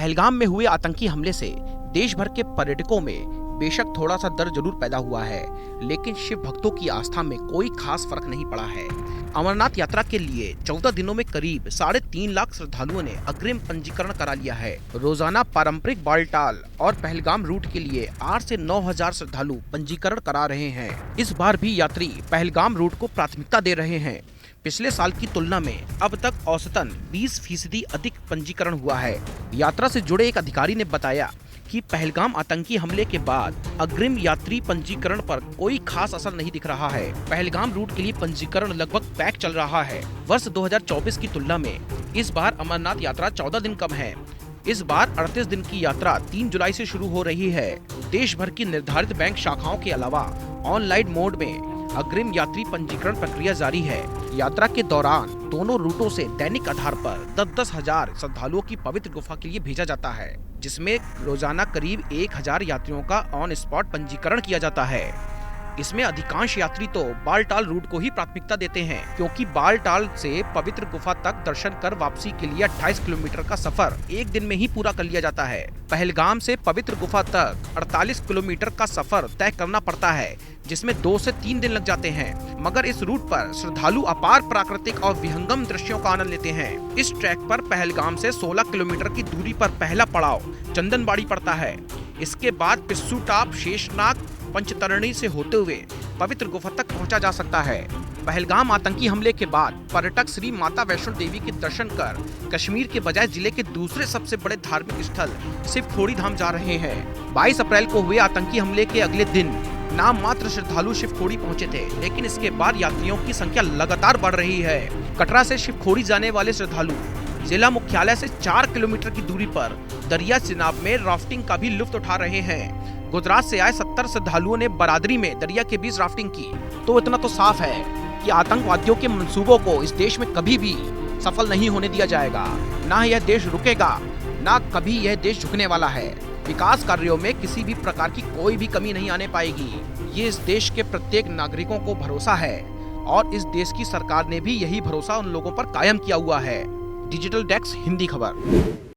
पहलगाम में हुए आतंकी हमले से देश भर के पर्यटकों में बेशक थोड़ा सा डर जरूर पैदा हुआ है, लेकिन शिव भक्तों की आस्था में कोई खास फर्क नहीं पड़ा है। अमरनाथ यात्रा के लिए 14 दिनों में करीब 3.5 लाख श्रद्धालुओं ने अग्रिम पंजीकरण करा लिया है। रोजाना पारंपरिक बालटाल और पहलगाम रूट के लिए 8 से 9 हजार श्रद्धालु पंजीकरण करा रहे हैं। इस बार भी यात्री पहलगाम रूट को प्राथमिकता दे रहे हैं। पिछले साल की तुलना में अब तक औसतन 20% अधिक पंजीकरण हुआ है। यात्रा से जुड़े एक अधिकारी ने बताया कि पहलगाम आतंकी हमले के बाद अग्रिम यात्री पंजीकरण पर कोई खास असर नहीं दिख रहा है। पहलगाम रूट के लिए पंजीकरण लगभग पैक चल रहा है। वर्ष 2024 की तुलना में इस बार अमरनाथ यात्रा 14 दिन कम है। इस बार 38 दिन की यात्रा 3 जुलाई से शुरू हो रही है। देश भर की निर्धारित बैंक शाखाओं के अलावा ऑनलाइन मोड में अग्रिम यात्री पंजीकरण प्रक्रिया जारी है। यात्रा के दौरान दोनों रूटों से दैनिक आधार पर 10-10 हजार श्रद्धालुओं की पवित्र गुफा के लिए भेजा जाता है, जिसमें रोजाना करीब 1000 यात्रियों का ऑन स्पॉट पंजीकरण किया जाता है। इसमें अधिकांश यात्री तो बालटाल रूट को ही प्राथमिकता देते हैं, क्योंकि बालटाल से पवित्र गुफा तक दर्शन कर वापसी के लिए 28 किलोमीटर का सफर एक दिन में ही पूरा कर लिया जाता है। पहलगाम से पवित्र गुफा तक 48 किलोमीटर का सफर तय करना पड़ता है, जिसमें 2 से 3 दिन लग जाते हैं। मगर इस रूट पर श्रद्धालु अपार प्राकृतिक और विहंगम दृश्यों का आनंद लेते हैं। इस ट्रैक पर पहलगाम से 16 किलोमीटर की दूरी पर पहला पड़ाव चंदनबाड़ी पड़ता है। इसके बाद पिस्सू टाप, शेषनाग, पंचतरणी से होते हुए पवित्र गुफा तक पहुंचा जा सकता है। पहलगाम आतंकी हमले के बाद पर्यटक श्री माता वैष्णो देवी के दर्शन कर कश्मीर के बजाय जिले के दूसरे सबसे बड़े धार्मिक स्थल शिवखोड़ी धाम जा रहे हैं। 22 अप्रैल को हुए आतंकी हमले के अगले दिन नाम मात्र श्रद्धालु शिवखोड़ी पहुंचे थे, लेकिन इसके बाद यात्रियों की संख्या लगातार बढ़ रही है। कटरा से शिवखोड़ी जाने वाले श्रद्धालु जिला मुख्यालय से 4 किलोमीटर की दूरी पर दरिया चिनाब में राफ्टिंग का भी लुत्फ उठा रहे हैं। गुजरात से आए 70 श्रद्धालुओं ने बरादरी में दरिया के बीच राफ्टिंग की। तो इतना तो साफ है कि आतंकवादियों के मंसूबों को इस देश में कभी भी सफल नहीं होने दिया जाएगा। ना यह देश रुकेगा, ना कभी यह देश झुकने वाला है। विकास कार्यों में किसी भी प्रकार की कोई भी कमी नहीं आने पाएगी। ये इस देश के प्रत्येक नागरिकों को भरोसा है और इस देश की सरकार ने भी यही भरोसा उन लोगों पर कायम किया हुआ है। डिजिटल डेस्क, हिंदी खबर।